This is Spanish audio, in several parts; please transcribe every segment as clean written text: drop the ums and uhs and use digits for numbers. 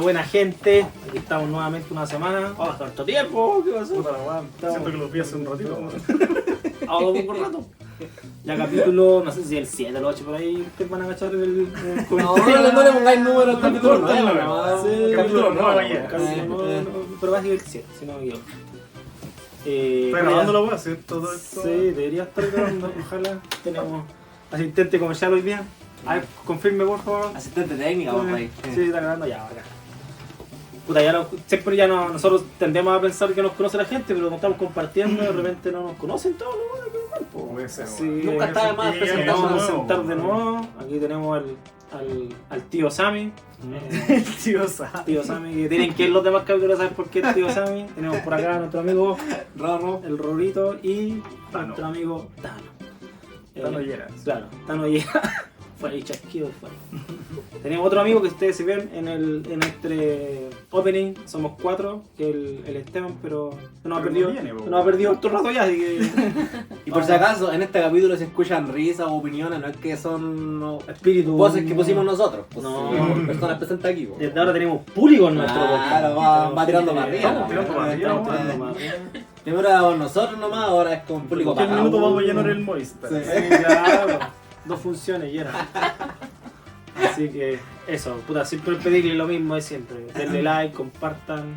buena gente. Aquí estamos nuevamente una semana. Oh, harto tiempo. ¿Qué pasó? Puta la weá, siento que los vi hace un ratito. Hago poco rato. Ya capítulo, no sé si el 7 o el 8 por ahí, ustedes van a agachar el comentario. No le pongáis número al capítulo nuevo. Capítulo nuevo ya. Pero va a ser el 7, si no me equivoco. ¿Está grabando la weá, cierto? Todo esto. Sí, debería estar grabando, ojalá. Tenemos asistente comercial hoy día. A ver, confirme por favor. Asistente técnica, por ahí. Sí, está grabando ya, acá. Puta, siempre ya nosotros tendemos a pensar que nos conoce la gente, pero cuando estamos compartiendo de repente no nos conocen todos los buenos que Puede ser, sí, Nunca está de más vamos a nuevo, presentar de nuevo. Aquí tenemos al tío Sammy. El tío Sa. Tío Sammy, que tienen que ir los demás capítulos a saber por qué es tío Sammy. Tenemos por acá a nuestro amigo Rorro. el Rorito y Tano. nuestro amigo Tano. Tano Lleras. Claro, Tano Lleras. Fue ahí chasquido, fue. Tenemos otro amigo que ustedes se ven en este opening, somos 4, que el Esteban, pero se nos ha Pero perdido, no viene, po. se nos ha perdido otro rato ya, así que... Y por si acaso, en este capítulo se escuchan risas o opiniones, no es que son Espíritu... voces que pusimos nosotros. Pues, No. son personas presentes aquí. Desde ahora tenemos público en nuestro Claro, podcast. va tirando para arriba. Estamos tirando para arriba, Estamos weón. tirando más arriba. Primero éramos nosotros nomás, ahora es con público ¿Qué pagado. minuto vamos a llenar el Movistar? Sí. Sí, claro. 2 funciones y era. Así que eso, puta, siempre pedirle lo mismo de siempre. Denle like, compartan,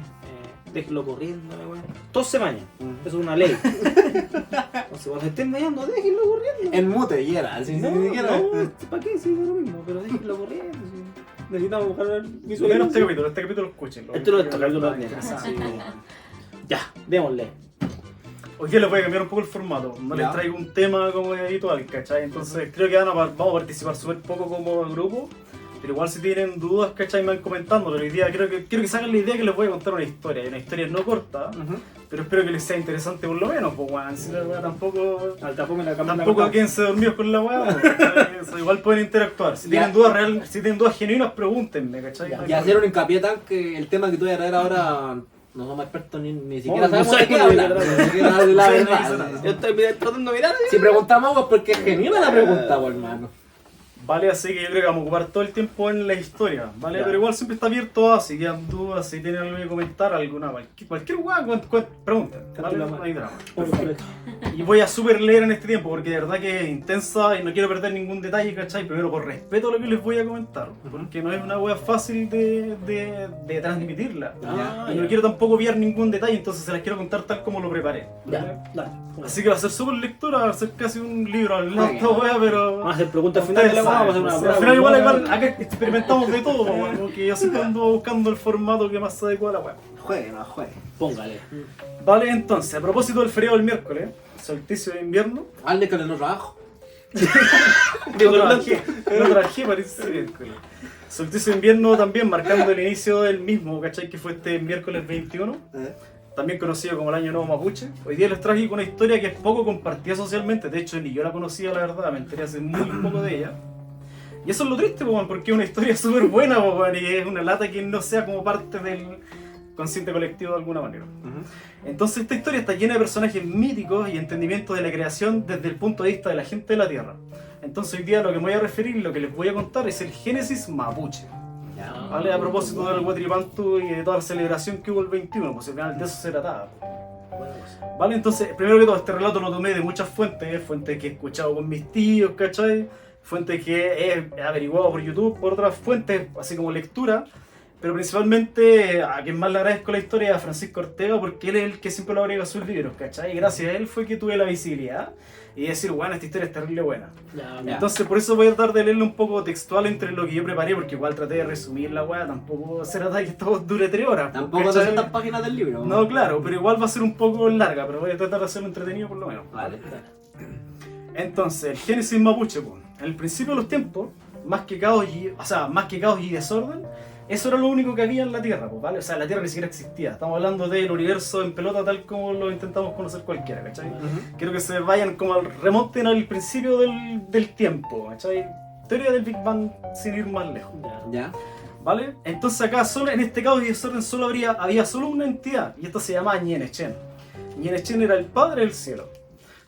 déjenlo corriendo, weón. Todos se bañan, eso es una ley. Entonces, cuando estén bañando, déjenlo corriendo. En mute, y era, así No, ni siquiera. ¿para qué? Sí, es lo mismo, pero déjenlo corriendo. Sí. Necesitamos buscar Menos visualización. este capítulo escúchenlo. Esto lo también. Así que, ya, démosle. Hoy día les voy a cambiar un poco el formato. No les Ya. traigo un tema como habitual, ¿cachai? Entonces creo que vamos a participar súper poco como grupo. Pero igual si tienen dudas, ¿cachai? Me van comentando. Pero hoy día quiero que se hagan la idea que les voy a contar una historia. Y una historia no corta, pero espero que les sea interesante por lo menos. Pues weón, si la weá tampoco quédense dormidos con la weá. ¿Cachai? Eso, igual pueden interactuar. Si tienen dudas reales, si tienen dudas genuinas, pregúntenme, ¿cachai? Y hacer un hincapié tan que el tema que tú vas a traer ahora no somos expertos ni siquiera No, no sabemos de qué sé, hablar. no, Ni siquiera sabemos la no sé, verdad. no sé nada. Yo estoy tratando de mirar. Si preguntamos es porque es genuina la pregunta, pues, hermano. Vale, así que yo creo que vamos a ocupar todo el tiempo en la historia, ¿vale? Ya. Pero igual siempre está abierto a si quedan dudas, si tienen algo que comentar, alguna, cualquier hueá, pregunten, ¿vale? No hay drama. Y voy a super leer en este tiempo porque de verdad que es intensa y no quiero perder ningún detalle, ¿cachai? Primero por respeto a lo que les voy a comentar, porque no es una hueá fácil de transmitirla. Y no quiero tampoco obviar ningún detalle, entonces se las quiero contar tal como lo preparé, ¿vale? Así que va a ser súper lectura, va a ser casi un libro al lado, esta hueá, pero... Vamos a hacer preguntas finales de la weá, vamos a hacer una Al prueba. final igual acá experimentamos de todo, porque yo siempre ando buscando el formato que más se adecua a la web. Jueguen. Póngale. Vale, entonces, a propósito del feriado del miércoles, solsticio de invierno, Hazle con el otro abajo. no trabajé para ese miércoles. Solsticio de invierno también marcando el inicio del mismo, ¿cachai? Que fue este miércoles 21, también conocido como el Año Nuevo Mapuche. Hoy día les traje una historia que es poco compartida socialmente, de hecho ni yo la conocía, la verdad, me enteré hace muy poco de ella. Y eso es lo triste, po, porque es una historia súper buena, po, y es una lata que no sea como parte del consciente colectivo de alguna manera. Entonces esta historia está llena de personajes míticos y entendimientos de la creación desde el punto de vista de la gente de la Tierra. Entonces hoy día lo que me voy a referir y lo que les voy a contar es el Génesis Mapuche. ¿Vale? A propósito del Huatripantu y de toda la celebración que hubo el 21, pues al final de eso se trataba. ¿Vale? Entonces, primero que todo, este relato lo tomé de muchas fuentes, fuentes que he escuchado con mis tíos, ¿cachai? Fuentes que he averiguado por YouTube, por otras fuentes, así como lectura, pero principalmente a quien más le agradezco la historia es a Francisco Ortega, porque él es el que siempre lo agrega a sus libros, ¿cachai? Y gracias a él fue que tuve la visibilidad y decir, bueno, esta historia es terrible buena. Ya. Entonces por eso voy a tratar de leerlo un poco textual entre lo que yo preparé, porque igual traté de resumir la weá, tampoco se trata de que esto dure 3 horas. Tampoco ¿cachai? 200 páginas del libro. No, claro, pero igual va a ser un poco larga, pero voy a tratar de hacerlo entretenido por lo menos. Vale. Entonces, el Génesis Mapuche, pues, en el principio de los tiempos, más que caos y desorden, eso era lo único que había en la Tierra, pues, ¿vale? O sea, la Tierra ni siquiera existía. Estamos hablando del universo en pelota tal como lo intentamos conocer cualquiera, ¿cachai? Quiero que se vayan como remonten al principio del tiempo, ¿cachai? Teoría del Big Bang sin ir más lejos. Ya. ¿Vale? Entonces acá solo en este caos y desorden solo había solo una entidad, y esta se llamaba Ñenechen. Ñenechen era el padre del cielo.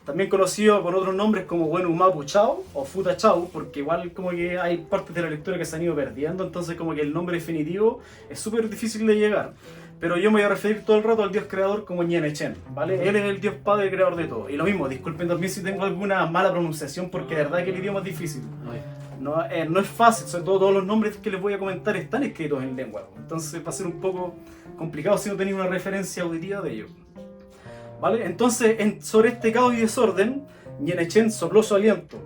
también conocido con otros nombres como Wenu Mapu Chao o Futa Chao, porque igual como que hay partes de la lectura que se han ido perdiendo, entonces como que el nombre definitivo es súper difícil de llegar. Pero yo me voy a referir todo el rato al dios creador como Ñen Echen, ¿vale? Él es el dios padre creador de todo. Y lo mismo, disculpen también si tengo alguna mala pronunciación, porque de verdad que el idioma es difícil. No es fácil, sobre todo todos los nombres que les voy a comentar están escritos en lengua. Entonces va a ser un poco complicado si no tenéis una referencia auditiva de ellos. ¿Vale? Entonces, sobre este caos y desorden, Ñen Echen sopló su aliento.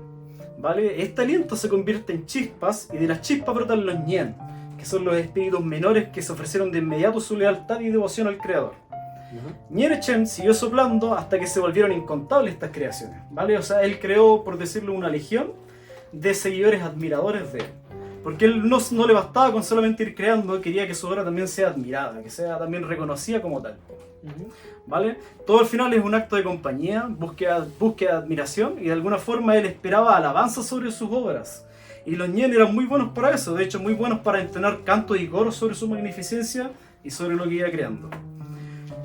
¿Vale? Este aliento se convierte en chispas y de las chispas brotan los Ñen, que son los espíritus menores que se ofrecieron de inmediato su lealtad y devoción al creador. Ñen Echen siguió soplando hasta que se volvieron incontables estas creaciones, ¿vale? O sea, él creó, por decirlo, una legión de seguidores admiradores de él. Porque él no le bastaba con solamente ir creando, quería que su obra también sea admirada, que sea también reconocida como tal. ¿Vale? Todo al final es un acto de compañía, búsqueda de admiración, y de alguna forma él esperaba alabanza sobre sus obras. Y los Ñen eran muy buenos para eso, de hecho muy buenos para entonar cantos y coros sobre su magnificencia y sobre lo que iba creando.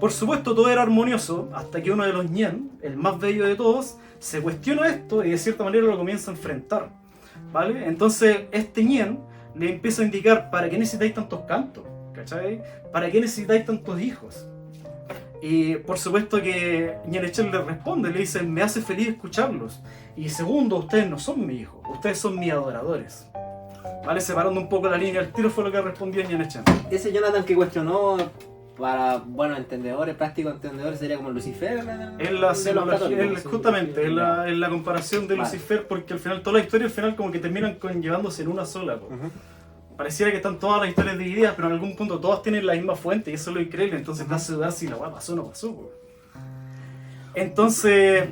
Por supuesto todo era armonioso, hasta que uno de los Ñen, el más bello de todos, se cuestiona esto y de cierta manera lo comienza a enfrentar. ¿Vale? Entonces este Ñen le empieza a indicar: ¿para qué necesitáis tantos cantos? ¿Cachai? ¿Para qué necesitáis tantos hijos? Y por supuesto que Ñen Echen le responde, le dice: me hace feliz escucharlos. Y segundo, ustedes no son mis hijos, ustedes son mis adoradores. ¿Vale? Separando un poco la línea, el tiro fue lo que respondió Ñen Echen. Ese Jonathan que cuestionó, para buenos entendedores, prácticos entendedores, sería como Lucifer. En la simbología, justamente, en la comparación de Lucifer, porque al final toda la historia al final como que terminan conllevándose en una sola. Pareciera que están todas las historias divididas, pero en algún punto todas tienen la misma fuente y eso es lo increíble, entonces te hace dudar si la weá pasó o no pasó. Entonces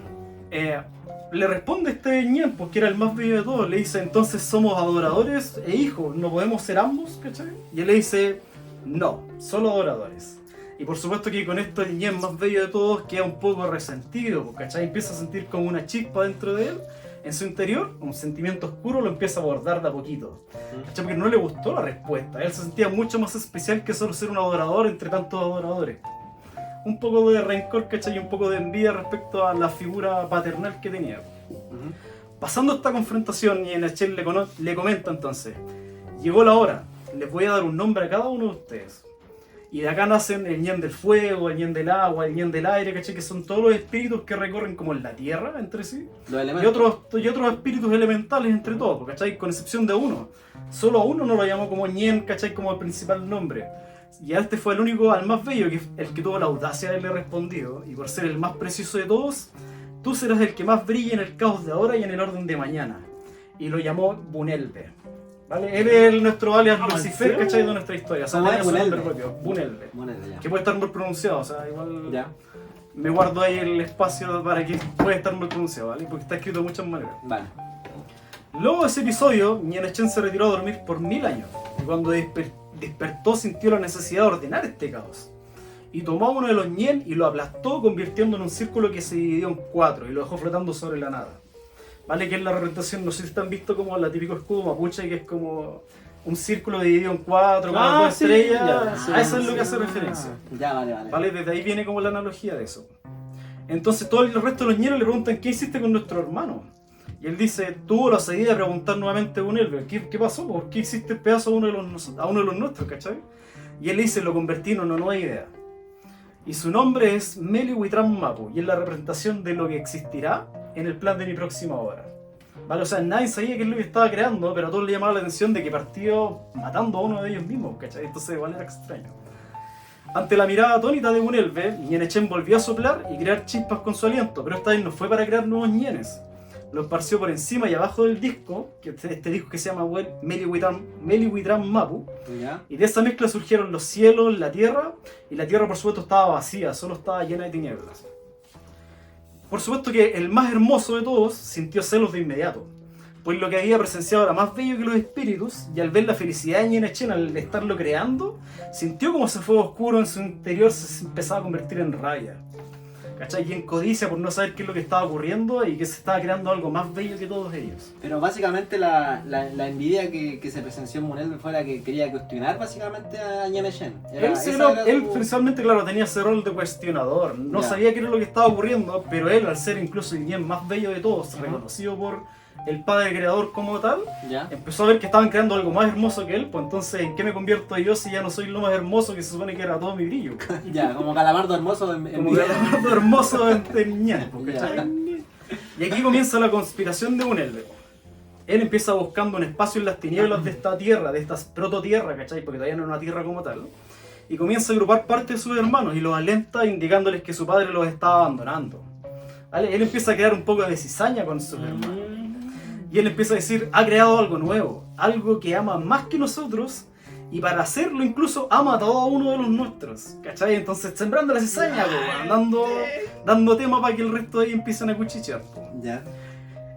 le responde este Ñen, que era el más bello de todos, le dice: entonces somos adoradores e hijos, ¿no podemos ser ambos? ¿Cachai? Y él le dice: no, solo adoradores. Y por supuesto que con esto el Ñen más bello de todos queda un poco resentido, ¿cachai? Empieza a sentir como una chispa dentro de él, en su interior, un sentimiento oscuro lo empieza a abordar de a poquito. ¿Cachai? Porque no le gustó la respuesta, él se sentía mucho más especial que solo ser un adorador entre tantos adoradores. Un poco de rencor, ¿cachai? Y un poco de envidia respecto a la figura paternal que tenía. Pasando esta confrontación, Ñen Echen le comenta entonces: llegó la hora, les voy a dar un nombre a cada uno de ustedes. Y de acá nacen el Ñen del fuego, el Ñen del agua, el Ñen del aire, ¿cachai? Que son todos los espíritus que recorren como en la tierra entre sí. Y otros espíritus elementales entre todos, ¿cachai? Con excepción de uno. Solo a uno no lo llamó como Ñen, ¿cachai? Como el principal nombre. Y a este fue el único, al más bello, que el que tuvo la audacia de haberle respondido. Y por ser el más preciso de todos: tú serás el que más brille en el caos de ahora y en el orden de mañana. Y lo llamó Bunelve. ¿Vale? Él es nuestro alias Lucifer, ¿cachai? De nuestra historia. O sea, tiene su nombre propio, Bunelve. Que puede estar mal pronunciado, o sea, igual me guardo ahí el espacio para que pueda estar mal pronunciado, ¿vale? Porque está escrito de muchas maneras. Vale. Luego de ese episodio, Ñen Echen se retiró a dormir por 1000 años. Y cuando despertó sintió la necesidad de ordenar este caos. Y tomó a uno de los Ñen y lo aplastó, convirtiendo en un círculo que se dividió en 4 y lo dejó flotando sobre la nada. ¿Vale? Que es la representación, no sé si están visto como la típico escudo mapuche, que es como un círculo dividido en 4 con las 2 estrellas. A eso es lo que hace referencia. Vale, desde ahí viene como la analogía de eso. Entonces todo el resto de los Ñeros le preguntan: ¿qué hiciste con nuestro hermano? Y él dice: tuvo la osadía de preguntar nuevamente a Bunelve: ¿qué pasó? ¿Por qué hiciste el pedazo a uno de los nuestros? ¿Cachai? Y él le dice: lo convertí en una nueva idea. Y su nombre es Meli Huitram Mapu, y es la representación de lo que existirá en el plan de mi próxima obra. ¿Vale? O sea, nadie sabía qué es lo que estaba creando, pero a todos le llamaba la atención de que partió matando a uno de ellos mismos, ¿cachai? Entonces igual era extraño. Ante la mirada atónita de Bunelve, Ñen Echen volvió a soplar y crear chispas con su aliento, pero esta vez no fue para crear nuevos ñenes. Lo esparció por encima y abajo del disco, este disco que se llama Meli Huitram Mapu. Y de esa mezcla surgieron los cielos, la tierra, y la tierra por supuesto estaba vacía, solo estaba llena de tinieblas. Por supuesto que el más hermoso de todos sintió celos de inmediato, pues lo que había presenciado era más bello que los espíritus, y al ver la felicidad de Ñen Echen al estarlo creando, sintió como ese fuego oscuro en su interior se empezaba a convertir en rabia. ¿cachai? Y en codicia por no saber qué es lo que estaba ocurriendo y que se estaba creando algo más bello que todos ellos. Pero básicamente la envidia que se presenció en Munelve fue la que quería cuestionar básicamente a Ñemechen. Él principalmente, claro, tenía ese rol de cuestionador. No Ya. sabía qué era lo que estaba ocurriendo, pero él, al ser incluso el Ñen más bello de todos, reconocido por el padre creador como tal, ¿Ya? empezó a ver que estaban creando algo más hermoso que él. Pues entonces, ¿en qué me convierto yo si ya no soy lo más hermoso que se supone que era todo mi brillo? Ya, como Calamardo hermoso en Como que lo hermoso de Ñen, pues, ¿cachai? Ya. Y aquí comienza la conspiración de Munelve. Él empieza buscando un espacio en las tinieblas de esta tierra, de esta prototierra, ¿cachai? Porque todavía no es una tierra como tal. Y comienza a agrupar parte de sus hermanos y los alenta indicándoles que su padre los estaba abandonando. ¿Vale? Él empieza a crear un poco de cizaña con sus hermanos. Y él empieza a decir, ha creado algo nuevo, algo que ama más que nosotros, y para hacerlo incluso ha matado a uno de los nuestros, ¿cachai? Entonces sembrando la cizaña, dando tema para que el resto de ellos empiecen a cuchichear. Ya.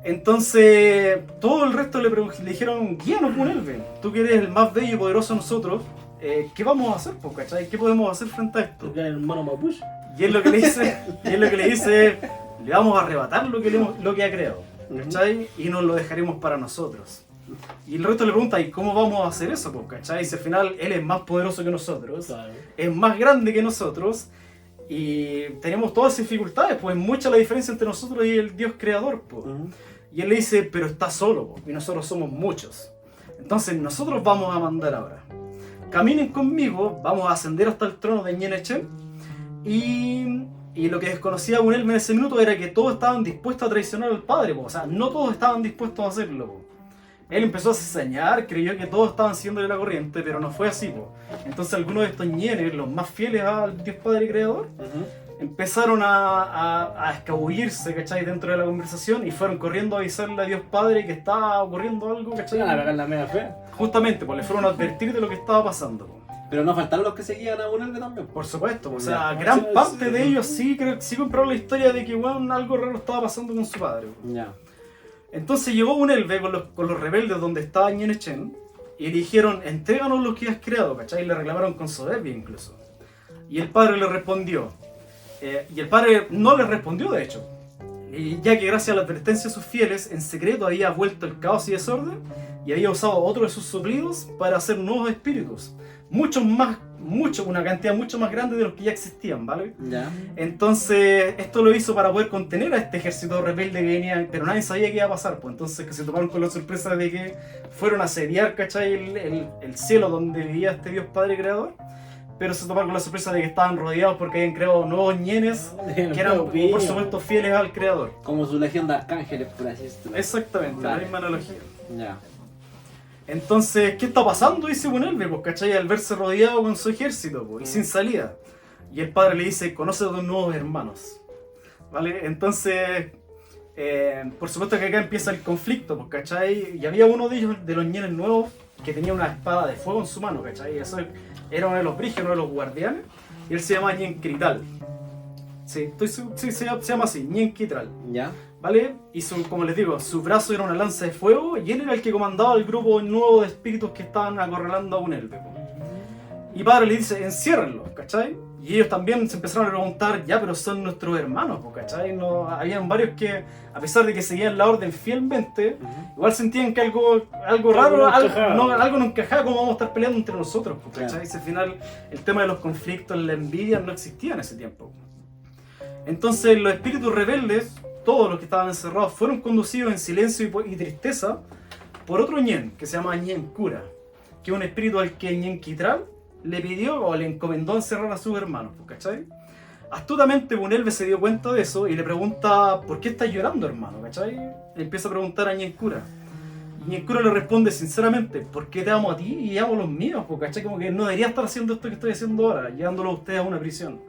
Entonces todo el resto le dijeron, guíanos Munelve, tú que eres el más bello y poderoso de nosotros, ¿qué vamos a hacer, ¿cachai? ¿Qué podemos hacer frente a esto? Porque era el hermano Mapuche. Y él lo que le dice, le vamos a arrebatar lo que ha creado, ¿cachai? Y nos lo dejaremos para nosotros. Y el resto le pregunta, ¿y cómo vamos a hacer eso? ¿Cachai? Si al final él es más poderoso que nosotros, Claro. es más grande que nosotros, y tenemos todas esas dificultades, pues es mucha la diferencia entre nosotros y el Dios creador, pues. Y él le dice, pero está solo, y nosotros somos muchos. Entonces nosotros vamos a mandar ahora. Caminen conmigo, vamos a ascender hasta el trono de Ñenechen. Y lo que desconocía Munelve en ese minuto era que todos estaban dispuestos a traicionar al padre, o sea, no todos estaban dispuestos a hacerlo. Él empezó a cizañar, creyó que todos estaban siguiéndole la corriente, pero no fue así. Entonces algunos de estos ñenes, los más fieles al Dios Padre Creador, empezaron a escabullirse, ¿cachai? Dentro de la conversación y fueron corriendo a avisarle a Dios Padre que estaba ocurriendo algo, ¿cachai? Iban a pegar la media fe. Justamente, pues le fueron a advertir de lo que estaba pasando. Pero no faltaron los que seguían a Munelve también. Por supuesto, o sea, Ya. gran Sí, parte sí. de ellos sí compraron la historia de que bueno, algo raro estaba pasando con su padre. Ya. Entonces llegó Munelve con los rebeldes donde estaba Ñenechen y le dijeron, entréganos lo que has creado, ¿cachai? Y le reclamaron con soberbia incluso. Y el padre le respondió. Y el padre no le respondió, de hecho. Y ya que gracias a la advertencia de sus fieles, en secreto había vuelto el caos y desorden y había usado otro de sus suplidos para hacer nuevos espíritus. Una cantidad mucho más grande de los que ya existían, ¿vale? Ya. Entonces, esto lo hizo para poder contener a este ejército rebelde que venía, pero nadie sabía qué iba a pasar, pues entonces que se tomaron con la sorpresa de que fueron a asediar, ¿cachai? El cielo donde vivía este Dios Padre Creador, pero se tomaron con la sorpresa de que estaban rodeados porque habían creado nuevos ñenes que eran, por supuesto, fieles al Creador. Como su legión de arcángeles, por así decirlo. Exactamente, la Vale. misma analogía. Ya. Entonces, ¿qué está pasando? Dice Munelve, pues, ¿cachai? Al verse rodeado con su ejército, pues, y sin salida. Y el padre le dice, conoce a tus nuevos hermanos. ¿Vale? Entonces, por supuesto que acá empieza el conflicto, pues, ¿cachai? Y había uno de ellos, de los ñenes nuevos, que tenía una espada de fuego en su mano, ¿cachai? Eso era uno de los brígidos, uno de los guardianes, y él se llama Ñen Crital. Sí, se llama así, Ñen Crital. Ya. ¿Vale? Y como les digo, su brazo era una lanza de fuego y él era el que comandaba el grupo nuevo de espíritus que estaban acorralando a Munelve. Y padre le dice, enciérrenlos, ¿cachai? Y ellos también se empezaron a preguntar, ya, pero son nuestros hermanos, ¿cachai? No, habían varios que, a pesar de que seguían la orden fielmente, igual sentían que algo raro, no algo encajaba. no encajaba, como vamos a estar peleando entre nosotros, ¿cachai? Claro. Si al final el tema de los conflictos, la envidia no existía en ese tiempo. Entonces los espíritus rebeldes, todos los que estaban encerrados, fueron conducidos en silencio y tristeza por otro ñen, que se llama Ñen Cura, que es un espíritu al que Ñen Kitral le pidió o le encomendó encerrar a sus hermanos, ¿cachai? Astutamente Munelve se dio cuenta de eso y le pregunta, ¿por qué estás llorando, hermano? ¿Cachai? Le empieza a preguntar a Ñen Cura. Y Ñen Cura le responde sinceramente, ¿por qué te amo a ti y amo a los míos? ¿Cachai? Como que no debería estar haciendo esto que estoy haciendo ahora, llevándolo a ustedes a una prisión.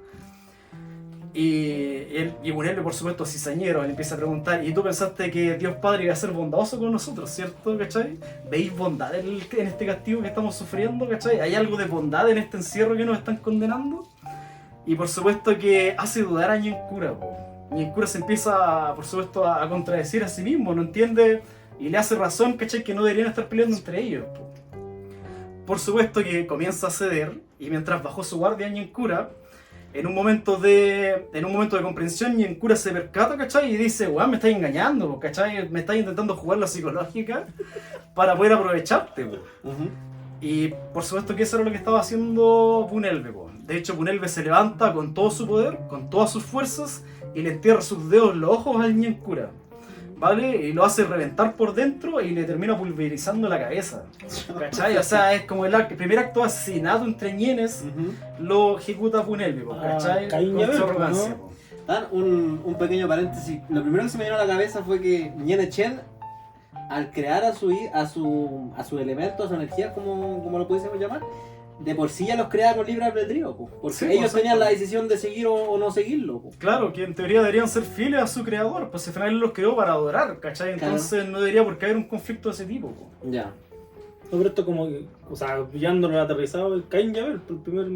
Y Munelve, por supuesto, cizañero, le empieza a preguntar, ¿y tú pensaste que Dios Padre iba a ser bondadoso con nosotros, cierto? ¿Cachai? ¿Veis bondad en este castigo que estamos sufriendo? ¿Cachai? ¿Hay algo de bondad en este encierro que nos están condenando? Y por supuesto que hace dudar a Ñen Cura. Ñen Cura se empieza, por supuesto, a contradecir a sí mismo, no entiende y le hace razón, ¿cachai? Que no deberían estar peleando entre ellos. Por supuesto que comienza a ceder y mientras bajó su guardia Ñen Cura, En un momento de comprensión, Ñencura se percata, ¿cachai? Y dice, weón, me estáis engañando, ¿cachai? Me estáis intentando jugar la psicológica para poder aprovecharte, weón. Y por supuesto que eso era lo que estaba haciendo Bunelve, weón. De hecho, Bunelve se levanta con todo su poder, con todas sus fuerzas, y le entierra sus dedos en los ojos al Ñencura, ¿vale? Y lo hace reventar por dentro y le termina pulverizando la cabeza, ¿cachai? O sea, es como el primer acto de asesinato entre ñenes, lo ejecuta Bunelve, ¿cachai? Caín y Con su Abel, arrogancia, ¿no? po. Dan un pequeño paréntesis. Lo primero que se me vino a la cabeza fue que Ñene Chen, al crear a su elemento, a su energía, como lo pudiésemos llamar, de por sí ya los crea con libre albedrío, po, porque Sí, ellos pues, tenían sí, la pues. decisión de seguir o no seguirlo. Po. Claro, que en teoría deberían ser fieles a su creador, pues al final él los creó para adorar, ¿cachai? Entonces no debería por qué haber un conflicto de ese tipo, po. Ya. No, pero esto como que, o sea, pillándolo aterrizado, el Caín y Abel, el primer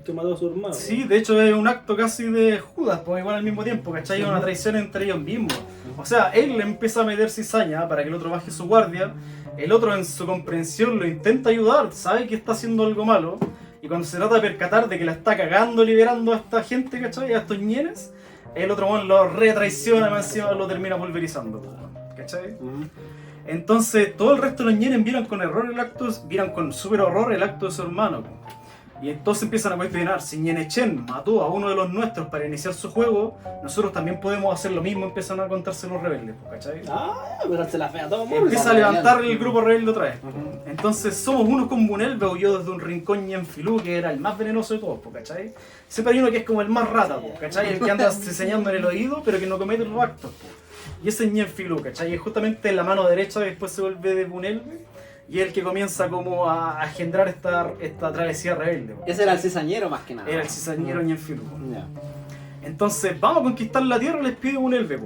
que mató a su hermano. Sí, de hecho es un acto casi de Judas, pues igual al mismo tiempo, ¿cachai? Es una traición entre ellos mismos. O sea, él le empieza a meter cizaña para que el otro baje su guardia, el otro en su comprensión lo intenta ayudar, sabe que está haciendo algo malo, y cuando se trata de percatar de que la está cagando liberando a esta gente, ¿cachai? A estos ñenes, el otro bueno, lo retraiciona, más encima lo termina pulverizando, ¿cachai? Entonces todo el resto de los ñenes vieron con súper horror el acto de su hermano. Y entonces empiezan a cuestionar, si Ñene Chen mató a uno de los nuestros para iniciar su juego, nosotros también podemos hacer lo mismo, empiezan a contarse los rebeldes, ¿cachai? Ah, pero se la fea a todo mundo. Empieza a levantar el grupo rebelde otra vez. Entonces somos unos con Bunelve, huyó desde un rincón Ñenfilú, que era el más venenoso de todos, ¿cachai? Siempre hay uno que es como el más rata, ¿cachai? El que anda enseñando en el oído, pero que no comete los actos. Y ese es Ñenfilú, ¿cachai? Es justamente la mano derecha que después se vuelve de Bunelve. Y es el que comienza como a engendrar esta travesía rebelde. Ese era el cizañero más que nada. Era el cizañero Ñenfilú. Ya. Entonces, vamos a conquistar la tierra, les pide Bunelve,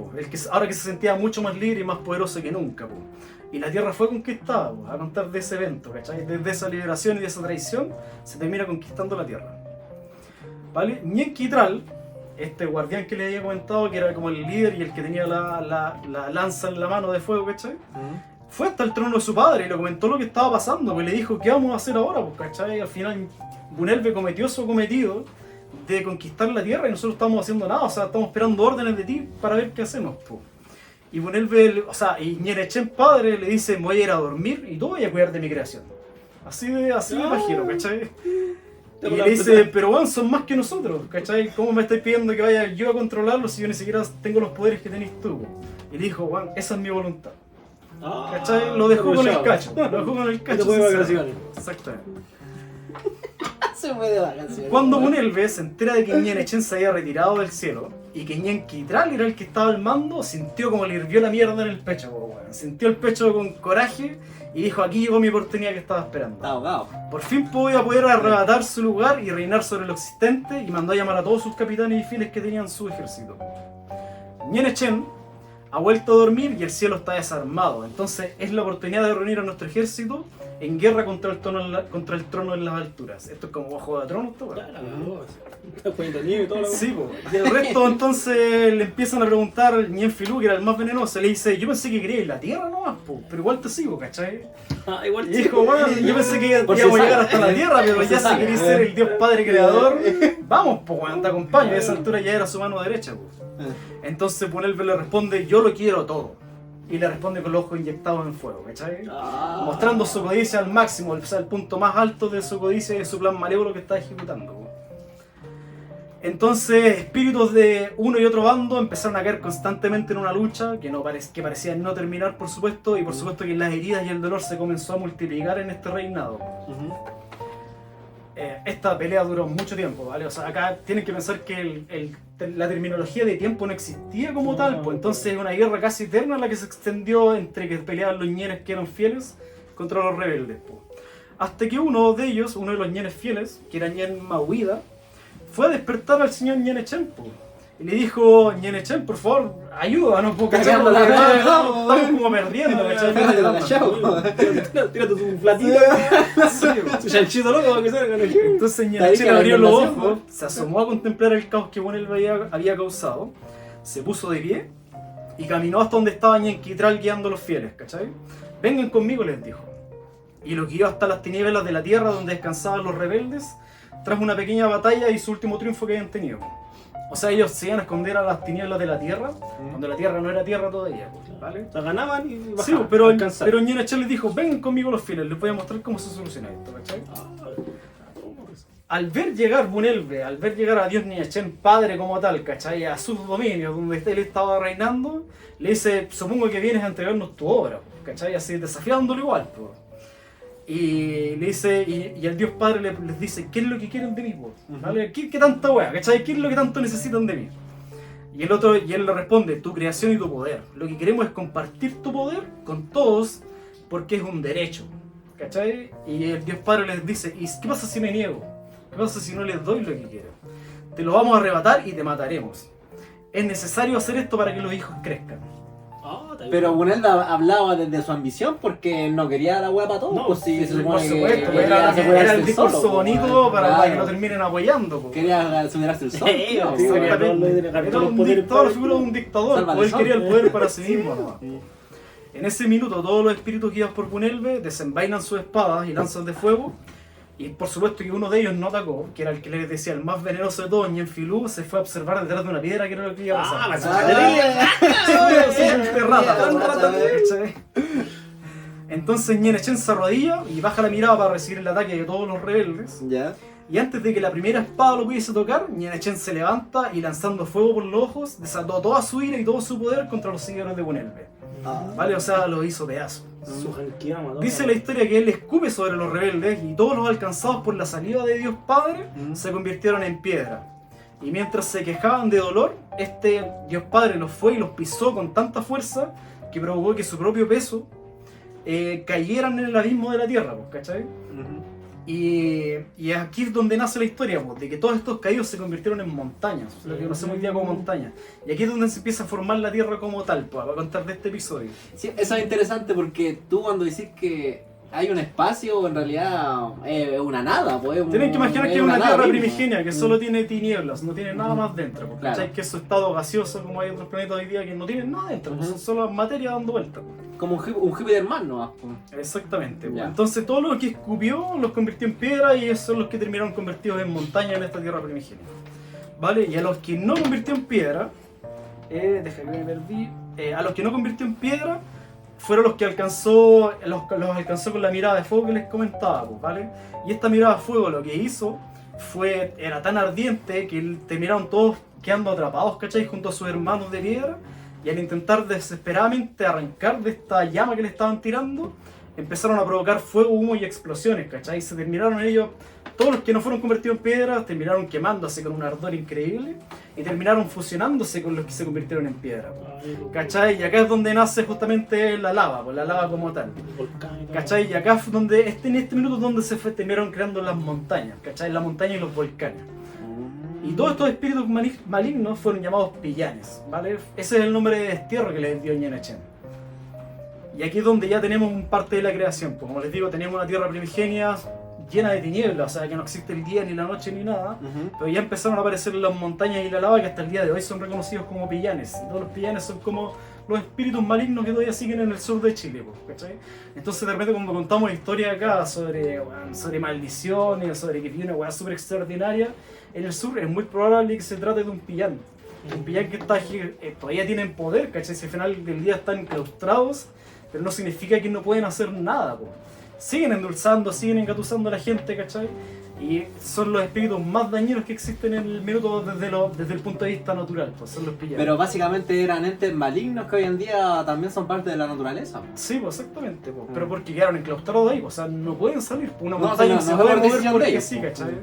ahora que se sentía mucho más libre y más poderoso que nunca. Y la tierra fue conquistada, a contar de ese evento, ¿cachai? Desde esa liberación y de esa traición, se termina conquistando la tierra. ¿Vale? Ñenquitral, este guardián que les había comentado, que era como el líder y el que tenía la lanza en la mano de fuego, ¿cachai? Fue hasta el trono de su padre y le comentó lo que estaba pasando, pues le dijo, ¿qué vamos a hacer ahora? Pues, ¿cachai? Al final Bunelve cometió su cometido de conquistar la tierra y nosotros estamos haciendo nada, o sea, estamos esperando órdenes de ti para ver qué hacemos, pues. Y Bunelve, o sea, y Ñene Chen padre le dice, me voy a ir a dormir y tú voy a cuidar de mi creación. Así me imagino, ¿cachai? Y le dice, pero bueno, son más que nosotros, ¿cachai? ¿Cómo me estáis pidiendo que vaya yo a controlarlo si yo ni siquiera tengo los poderes que tenéis tú? Y le dijo, Juan, esa es mi voluntad. ¿Cachai? Lo dejó con el cacho. Lo dejó con el cacho. fue de vacaciones. Exactamente. Se fue de vacaciones. Cuando Bunelve se entera de que Ñene Chen se había retirado del cielo y que Ñenquitral era el que estaba al mando, sintió como le hirvió la mierda en el pecho, bueno. Sintió el pecho con coraje y dijo, aquí llegó mi oportunidad que estaba esperando. Está ahogado. Por fin voy a poder arrebatar su lugar y reinar sobre lo existente, y mandó a llamar a todos sus capitanes y fieles que tenían su ejército. Ñene Chen ha vuelto a dormir y el cielo está desarmado, entonces es la oportunidad de reunir a nuestro ejército en guerra contra el trono en las alturas. Esto es como Bajo de Tronos, ¿no? Ya, la cagó. Está poniendo nieve y todo lo Sí, po. Y el resto entonces le empiezan a preguntar, Ñenfilú, que era el más venenoso, le dice, yo pensé que quería ir a la tierra nomás, po, pero igual te sigo, ¿cachai? Ah, igual Y dijo, bueno, yo pensé que Por si íbamos a llegar sabe. hasta la tierra, pero ya si sabe. queréis ser el Dios Padre Creador, vamos, pues, bueno, te acompaño. Y a esa altura ya era su mano derecha, pues. Entonces Bunelve le responde, yo lo quiero todo. Y le responde con los ojos inyectados en fuego, ¿cachai? Mostrando su codicia al máximo, o sea, el punto más alto de su codicia y de su plan malévolo que está ejecutando. Po. Entonces, espíritus de uno y otro bando empezaron a caer constantemente en una lucha que parecía no terminar, por supuesto, y por supuesto que las heridas y el dolor se comenzó a multiplicar en este reinado. Esta pelea duró mucho tiempo, ¿vale? O sea, acá tienen que pensar que la terminología de tiempo no existía como tal, pues entonces es una guerra casi eterna la que se extendió entre que peleaban los ñenes que eran fieles contra los rebeldes, pues. Hasta que uno de ellos, uno de los ñenes fieles, que era Ñen Mahuida, fue a despertar al señor Ñene Chen, pues. Y le dijo, Ñene Chen, por favor, ayúdanos, porque estamos como perdiendo, ¿cachai? Tírate tu platito. Su chanchito loco que salga. Entonces Ñene Chen abrió los ojos, se asomó a contemplar el caos que Bunelve había causado, se puso de pie y caminó hasta donde estaba Ñenquitral guiando a los fieles, ¿cachai? Vengan conmigo, les dijo. Y los guió hasta las tinieblas de la tierra donde descansaban los rebeldes, tras una pequeña batalla y su último triunfo que habían tenido. O sea, ellos se iban a esconder a las tinieblas de la tierra, cuando la tierra no era tierra todavía, ¿vale? O sea, ganaban y bajaban. Sí, pero Ñena Chen les dijo, vengan conmigo los fieles, les voy a mostrar cómo se soluciona esto, ¿cachai? Al ver llegar Bunelve, al ver llegar a Dios Ñena Chen, padre como tal, ¿cachai? A sus dominios, donde él estaba reinando, le dice, supongo que vienes a entregarnos tu obra, ¿cachai? Así desafiándolo igual, pues. Y le dice, y el Dios Padre les dice, ¿qué es lo que quieren de mí, po? ¿Vale? ¿Qué tanta wea? ¿Cachai? ¿Qué es lo que tanto necesitan de mí? Y él le responde, tu creación y tu poder. Lo que queremos es compartir tu poder con todos porque es un derecho. ¿Cachai? Y el Dios Padre les dice, ¿y qué pasa si me niego? ¿Qué pasa si no les doy lo que quieren? Te lo vamos a arrebatar y te mataremos. Es necesario hacer esto para que los hijos crezcan. Pero Bunelve hablaba desde su ambición porque no quería la hueá para todos. No, pues sí, se Por supone supuesto, que era el discurso solo, bonito para claro. que lo terminen apoyando. Po. Quería asumirse el sol. Sí, po. sí, Exactamente. Era Era un dictador, la figura de un dictador, Salva pues el él quería el sol. poder para sí mismo. ¿No? En ese minuto todos los espíritus guiados por Bunelve desenvainan sus espadas y lanzan de fuego. Y por supuesto que uno de ellos no atacó, que era el que les decía el más venenoso de todos, Ñenfilú, se fue a observar detrás de una piedra que era lo que iba a pasar. Entonces Ñena Chen se arrodilla y baja la mirada para recibir el ataque de todos los rebeldes. Ya. Y antes de que la primera espada lo pudiese tocar, Ñena Chen se levanta y lanzando fuego por los ojos, desató toda su ira y todo su poder contra los seguidores de Bunelve. ¿Vale? O sea, lo hizo pedazo. Su Hankiyama, ¿no? Dice la historia que él escupe sobre los rebeldes y todos los alcanzados por la salida de Dios Padre se convirtieron en piedra. Y mientras se quejaban de dolor, este Dios Padre los fue y los pisó con tanta fuerza que provocó que su propio peso cayeran en el abismo de la tierra, pues, ¿cachai? Y aquí es donde nace la historia, pues, de que todos estos caídos se convirtieron en montañas, lo que conocemos hoy día como montañas. Y aquí es donde se empieza a formar la tierra como tal, pues, a contar de este episodio. Sí, eso es interesante porque tú cuando dices que hay un espacio, en realidad es una nada, pues. Tienen que imaginar que es una nada tierra misma. primigenia que solo tiene tinieblas, no tiene nada más dentro. Porque Claro. ¿cachai? Que es su estado gaseoso, como hay otros planetas hoy día que no tienen nada dentro, son solo materia dando vueltas. Como un Júpiter más, ¿no? Exactamente. Ya. Entonces todo lo que escupió los convirtió en piedra y esos son los que terminaron convertidos en montaña en esta tierra primigenia. ¿Vale? Y a los que no convirtió en piedra, déjame ver, a los que no convirtió en piedra fueron los que los alcanzó con la mirada de fuego que les comentaba, pues, ¿vale? Y esta mirada de fuego lo que hizo era tan ardiente que terminaron todos quedando atrapados, ¿cachai? Junto a sus hermanos de piedra, y al intentar desesperadamente arrancar de esta llama que le estaban tirando, empezaron a provocar fuego, humo y explosiones, ¿cachai? Se terminaron ellos, todos los que no fueron convertidos en piedra, terminaron quemándose con un ardor increíble y terminaron fusionándose con los que se convirtieron en piedra, ¿cachai? Y acá es donde nace justamente la lava, pues la lava como tal, ¿cachai? Y acá fue donde, en este minuto es donde terminaron creando las montañas, ¿cachai? La montaña y los volcanes. Y todos estos espíritus malignos fueron llamados pillanes, ¿vale? Ese es el nombre de destierro que les dio Ñena Chen. Y aquí es donde ya tenemos un parte de la creación, pues como les digo, teníamos una tierra primigenia llena de tinieblas, o sea que no existe el día ni la noche ni nada, pero ya empezaron a aparecer las montañas y la lava que hasta el día de hoy son reconocidos como pillanes. Y todos los pillanes son como los espíritus malignos que todavía siguen en el sur de Chile, pues, ¿cachai? Entonces de repente cuando contamos historias acá sobre maldiciones, sobre que viene una weá súper extraordinaria, en el sur es muy probable que se trate de un pillán. Un pillán que todavía tienen poder, ¿cachai? Si al final del día están enclaustrados, pero no significa que no pueden hacer nada, pues. Siguen endulzando, siguen engatusando a la gente, ¿cachai? Y son los espíritus más dañinos que existen en el minuto desde el punto de vista natural, pues son los pillanes. Pero básicamente eran entes malignos que hoy en día también son parte de la naturaleza. Sí, pues exactamente, pues. Pero porque quedaron enclaustrados ahí, pues, o sea, no pueden salir, pues una No, montaña no se fue puede por mover decisión porque de ellos, sí, pues. ¿cachai?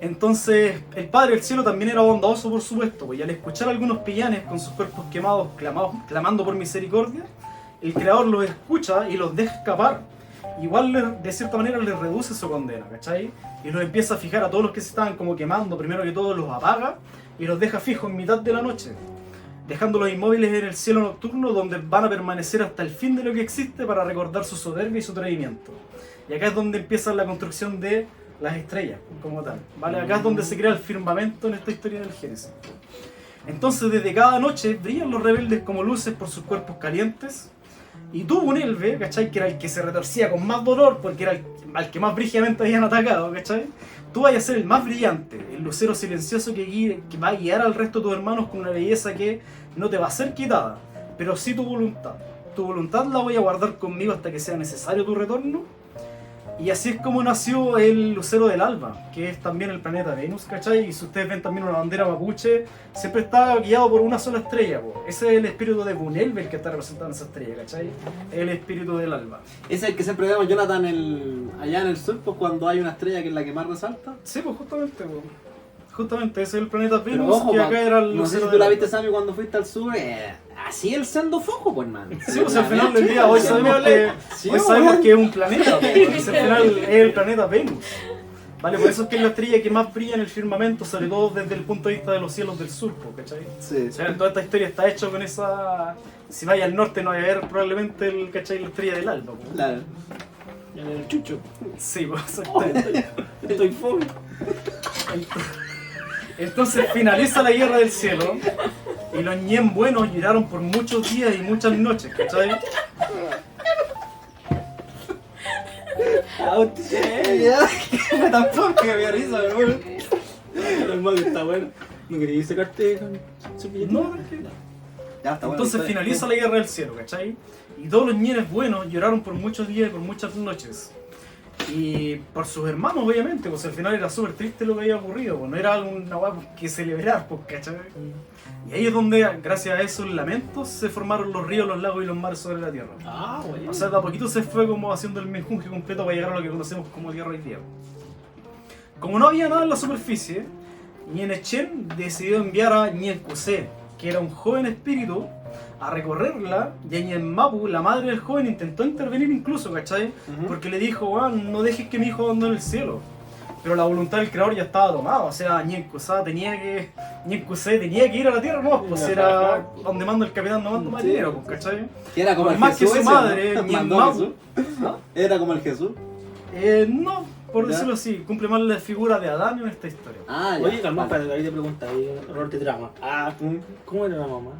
Entonces, el Padre del Cielo también era bondadoso, por supuesto, pues, y al escuchar a algunos pillanes con sus cuerpos quemados clamando por misericordia, el Creador los escucha y los deja escapar. Igual de cierta manera les reduce su condena, ¿cachai? Y los empieza a fijar a todos los que se estaban como quemando, primero que todo los apaga y los deja fijos en mitad de la noche, dejándolos inmóviles en el cielo nocturno donde van a permanecer hasta el fin de lo que existe para recordar su soberbia y su atrevimiento. Y acá es donde empieza la construcción de las estrellas, como tal, ¿vale? Acá es donde se crea el firmamento en esta historia del Génesis. Entonces desde cada noche brillan los rebeldes como luces por sus cuerpos calientes. Y tú, Bunelve, ¿cachai? Que era el que se retorcía con más dolor porque era el al que más brígidamente habían atacado, ¿cachai? Tú vas a ser el más brillante, el lucero silencioso que va a guiar al resto de tus hermanos con una belleza que no te va a ser quitada, pero sí tu voluntad. Tu voluntad la voy a guardar conmigo hasta que sea necesario tu retorno. Y así es como nació el lucero del alba, que es también el planeta Venus, ¿cachai? Y si ustedes ven también una bandera mapuche, siempre está guiado por una sola estrella, po. Ese es el espíritu de Bunelver que está representando esa estrella, ¿cachai? El espíritu del alba. Ese es el que siempre vemos, Jonathan, allá en el sur, pues cuando hay una estrella que es la que más resalta. Sí, pues justamente, po. Justamente, ese es el planeta Pero Venus, ojo, que acá era el no sé lucero si tú del la alba. viste, Sammy, cuando fuiste al sur, así el sendo foco, pues, man. Sí, pues al final del día, hoy sabemos Sí, que es un planeta, pues, al final es el planeta Venus. Vale, por eso es que es la estrella que más brilla en el firmamento, sobre todo desde el punto de vista de los cielos del sur, pues, ¿cachai? Sí, O sea, toda esta historia está hecha con esa... Si vaya al norte no va a haber probablemente el, ¿cachai? La estrella del alba, pues. claro. En el chucho. Sí, pues exactamente. Estoy fome. Entonces finaliza la guerra del cielo y los ñen buenos lloraron por muchos días y muchas noches, ¿cachai? Ya, me tampoco que me dio risa, pero El mal está bueno. ¿No querías sacarte con su billete? No, tranquilo. ya está bueno. Entonces finaliza la guerra del cielo, ¿cachai? Y todos los ñenes buenos lloraron por muchos días y por muchas noches. Y por sus hermanos, obviamente, pues al final era súper triste lo que había ocurrido, pues no era una hueá que celebrar, pues, ¿cachai? Y ahí es donde, gracias a esos lamentos, se formaron los ríos, los lagos y los mares sobre la tierra. Ah, bueno. O sea, de a poquito se fue como haciendo el menjunje completo para llegar a lo que conocemos como tierra hoy día. Como no había nada en la superficie, Ñenechen decidió enviar a Ñencusé, que era un joven espíritu, a recorrerla, y a Ñenmapu, la madre del joven, intentó intervenir incluso, ¿cachai? Ujú. Porque le dijo, weón, no dejes que mi hijo abandone el cielo. Pero la voluntad del creador ya estaba tomada, o sea, Ñencusé tenía que ir a la tierra, no, pues era donde manda el capitán, no manda más Sí. dinero, pues, ¿cachai? Que era como Por el más que Jesús su ese, madre, ¿no? ni Mandó Mapu. Jesús. ¿No? Era como el Jesús. No, por ¿Ya? decirlo así, cumple más la figura de Adán en esta historia. Ah, ya. Oye, calma, vale. espérate, ahí te pregunta, ahí, error de trama. ¿Cómo era la mamá?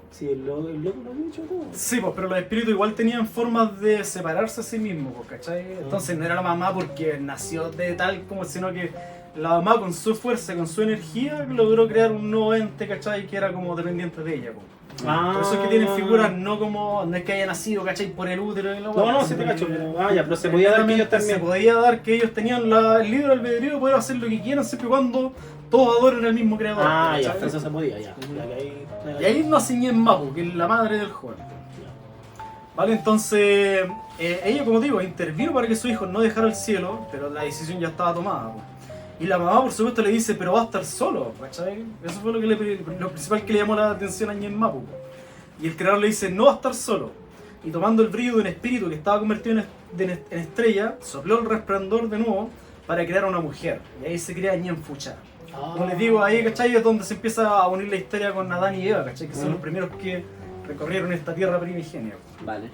Si el loco lo había dicho todo. Sí, pues, pero los espíritus igual tenían formas de separarse a sí mismos, pues, ¿cachai? Entonces no era la mamá porque nació de tal como, sino que la mamá con su fuerza, con su energía, logró crear un nuevo ente, ¿cachai? Que era como dependiente de ella, pues. Por eso es que tienen figuras no es que haya nacido, ¿cachai? Por el útero y la No, sí te cacho. Ya, pero se podía dar que ellos Se también. podía dar que ellos tenían el libre albedrío de poder hacer lo que quieran siempre y cuando todos adoren al mismo creador. Ah, ya, ¿cachai? eso se podía, ya. Ya, que ahí- Y ahí nace Ñenmapu, que es la madre del joven. Vale, entonces ella, como digo, intervino para que su hijo no dejara el cielo, pero la decisión ya estaba tomada. Po. Y la mamá, por supuesto, le dice, pero va a estar solo, ¿cachai? Eso fue lo principal que le llamó la atención a Ñenmapu. Y el creador le dice, no va a estar solo. Y tomando el brillo de un espíritu que estaba convertido en estrella, sopló el resplandor de nuevo para crear a una mujer. Y ahí se crea Ñenfucha. Como les digo, ahí, ¿cachai? Es donde se empieza a unir la historia con Adán y Eva, ¿cachai? Que son los primeros que recorrieron esta tierra primigenia. Vale.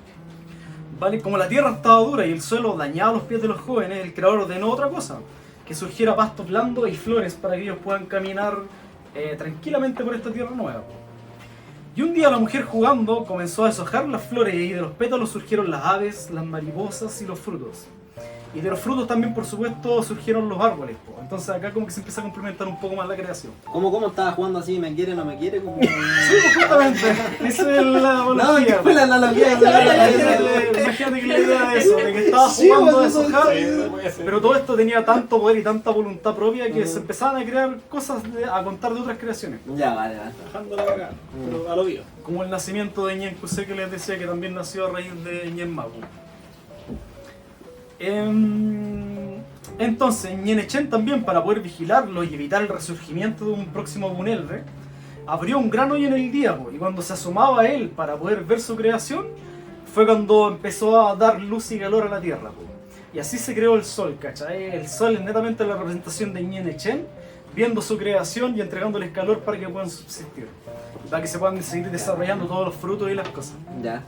Vale, como la tierra estaba dura y el suelo dañaba los pies de los jóvenes, el creador ordenó otra cosa, que surgiera pasto blando y flores para que ellos puedan caminar tranquilamente por esta tierra nueva. Y un día la mujer jugando comenzó a deshojar las flores y de los pétalos surgieron las aves, las mariposas y los frutos. Y de los frutos también, por supuesto, surgieron los árboles. Po. Entonces acá como que se empieza a complementar un poco más la creación. ¿Cómo estaba jugando así? ¿Me quiere, no me quiere? Como... Justamente, esa es la No, analogía. ¿qué fue la analogía? Imagínate que la idea de eso, de que estaba Sí, jugando a pues, eso deshojar, es- pero todo esto tenía tanto poder y tanta voluntad propia que se empezaban a crear cosas a contar de otras creaciones. Ya, vale, vale. Bajando la cagada, pero a lo vivo. Como el nacimiento de Ñencusé, que les decía que también nació a raíz de Ñenmapu. Entonces, Ñenechen también, para poder vigilarlo y evitar el resurgimiento de un próximo Bunelve, abrió un gran hoyo en el día, po, y cuando se asomaba a él para poder ver su creación, fue cuando empezó a dar luz y calor a la tierra. Po. Y así se creó el sol, ¿cachai? El sol es netamente la representación de Ñenechen, viendo su creación y entregándoles calor para que puedan subsistir, para que se puedan seguir desarrollando todos los frutos y las cosas. Ya.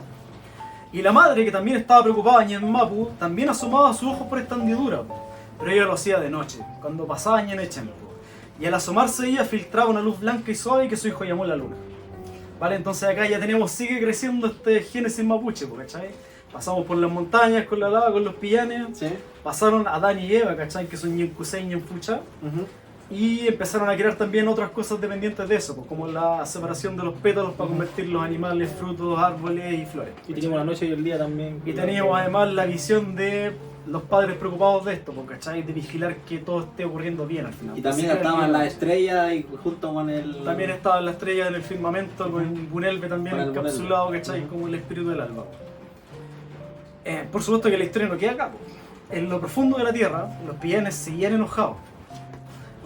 Y la madre, que también estaba preocupada, Ñenmapu, también asomaba sus ojos por esta hendidura, po, pero ella lo hacía de noche, cuando pasaba Ñenechen. Y al asomarse ella filtraba una luz blanca y suave que su hijo llamó la luna. Vale, entonces acá ya tenemos, sigue creciendo este génesis mapuche, po, ¿cachai? Pasamos por las montañas con la lava, con los pillanes. Sí. Pasaron a Adán y Eva, ¿cachai? Que son Ñenkusei y Ñenfucha. Y empezaron a crear también otras cosas dependientes de eso, pues, como la separación de los pétalos para convertir los animales, frutos, árboles y flores. Y teníamos la noche y el día también. Y teníamos además la visión de los padres preocupados de esto, pues, ¿cachai? De vigilar que todo esté ocurriendo bien al final. Y también Así que estaban las estrellas y junto con el... También estaban las estrellas en el firmamento, con Bunelve también Con el encapsulado, Bunelve. ¿cachai? Como el espíritu del alma. Por supuesto que la historia no queda acá, pues. En lo profundo de la tierra, los pillanes seguían enojados.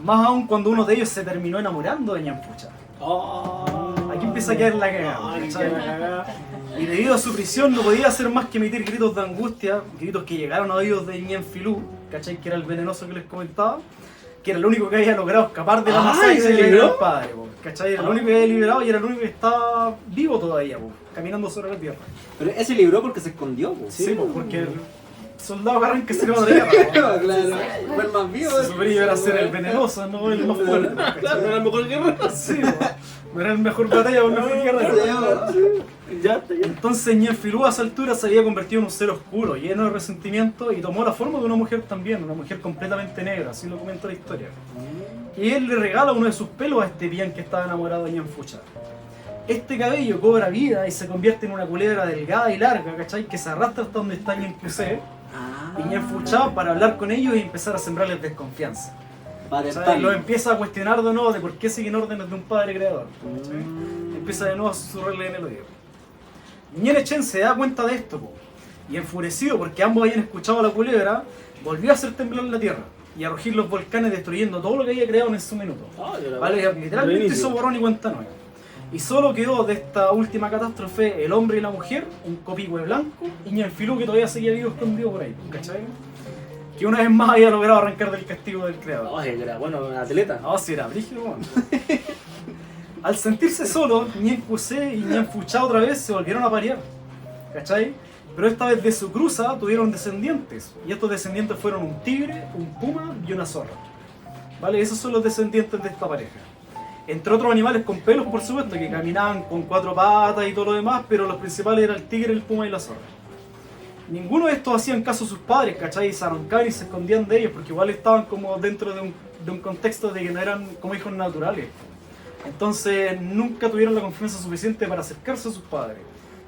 Más aún cuando uno de ellos se terminó enamorando de Ñenfucha. Aquí empieza a quedar la cagada, ¿cachai? Y debido a su prisión no podía hacer más que emitir gritos de angustia, gritos que llegaron a oídos de Ñenfilú, ¿cachai? Que era el venenoso que les comentaba, que era el único que había logrado escapar de la masacre ¿y se del libró? padre, po, ¿cachai? Era el único que había liberado y era el único que estaba vivo todavía, po, caminando sobre la tierra. Pero ese libró porque se escondió, pues. Sí, po, porque el soldado Garran que se iba de la guerra, po. Claro. Fue el más vivo. Se supone que iba a ser el venenoso, no el más fuerte. Claro, era el mejor guerrero. Sí, po. No era el mejor batalla o el mejor guerrero. Ya está, ya. Entonces Ñenfilú a esa altura se había convertido en un ser oscuro, lleno de resentimiento y tomó la forma de una mujer también, una mujer completamente negra, así lo comenta la historia. Y él le regala uno de sus pelos a este bien que estaba enamorado de Ñenfucha. Este cabello cobra vida y se convierte en una culebra delgada y larga, ¿cachai? Que se arrastra hasta donde está Ñenkusé y Ñenfucha para hablar con ellos y empezar a sembrarles desconfianza. Para O sea, tentarlo. lo empieza a cuestionar de nuevo de por qué siguen órdenes de un padre creador. ¿cachai? Empieza de nuevo a susurrarle en el oído. Ñene Chen se da cuenta de esto, po, y enfurecido porque ambos habían escuchado a la culebra, volvió a hacer temblar la tierra y a rugir los volcanes destruyendo todo lo que había creado en su minuto. Vale, literalmente hizo borrón y cuenta nueva. Y solo quedó de esta última catástrofe el hombre y la mujer, un copihue blanco y Ñenfilú que todavía seguía vivo escondido por ahí, ¿cachai? Que una vez más había logrado arrancar del castigo del creador. No, era bueno, atleta. No, si era brígido, bueno. Al sentirse solo, Ñenkusé y Ñenfucha otra vez se volvieron a parear, ¿cachai? Pero esta vez de su cruza tuvieron descendientes, y estos descendientes fueron un tigre, un puma y una zorra. ¿Vale? Esos son los descendientes de esta pareja. Entre otros animales con pelos, por supuesto, que caminaban con 4 patas y todo lo demás, pero los principales eran el tigre, el puma y la zorra. Ninguno de estos hacían caso a sus padres, ¿cachai? Y se arrancaban y se escondían de ellos, porque igual estaban como dentro de un contexto de que no eran como hijos naturales. Entonces nunca tuvieron la confianza suficiente para acercarse a sus padres,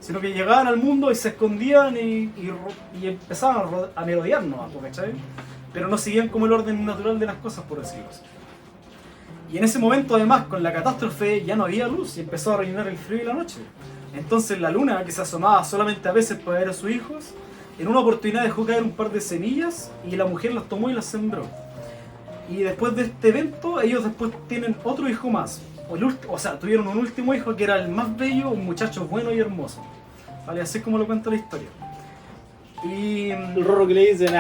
sino que llegaban al mundo y se escondían y empezaban a merodearnos, ¿cachai? Pero no seguían como el orden natural de las cosas, por decirlo así. Y en ese momento, además, con la catástrofe ya no había luz y empezó a reinar el frío y la noche. Entonces la luna, que se asomaba solamente a veces para ver a sus hijos, en una oportunidad dejó caer un par de semillas y la mujer las tomó y las sembró. Y después de este evento, ellos después tienen otro hijo más. O sea, tuvieron un último hijo que era el más bello, un muchacho bueno y hermoso. ¿Vale? Así es como lo cuenta la historia. Y El rorro que le dicen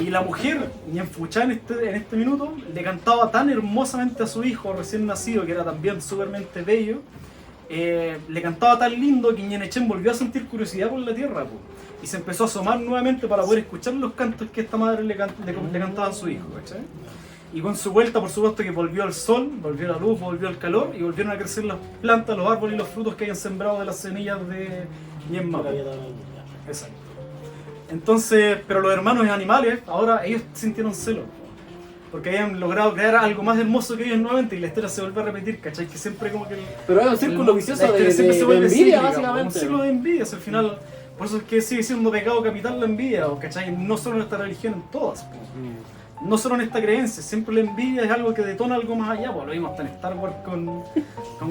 Y la mujer, Ñenfucha en este minuto, le cantaba tan hermosamente a su hijo recién nacido, que era también súpermente bello, le cantaba tan lindo que Ñene Chen volvió a sentir curiosidad por la tierra, po, y se empezó a asomar nuevamente para poder escuchar los cantos que esta madre le cantaba a su hijo, ¿cachai? Y con su vuelta, por supuesto, que volvió al sol, volvió la luz, volvió el calor, y volvieron a crecer las plantas, los árboles y los frutos que habían sembrado de las semillas de Ñenma. Exacto. Entonces, pero los hermanos animales, ahora ellos sintieron celos, porque habían logrado crear algo más hermoso que ellos nuevamente y la historia se vuelve a repetir, ¿cachai? Que siempre como que Pero es un círculo vicioso la historia siempre se vuelve envidia, cíclica, básicamente. un círculo de envidia, al final, por eso es que sigue siendo pecado capital la envidia, ¿cachai? No solo en esta religión, en todas, no solo en esta creencia, siempre la envidia es algo que detona algo más allá, pues lo vimos hasta en Star Wars con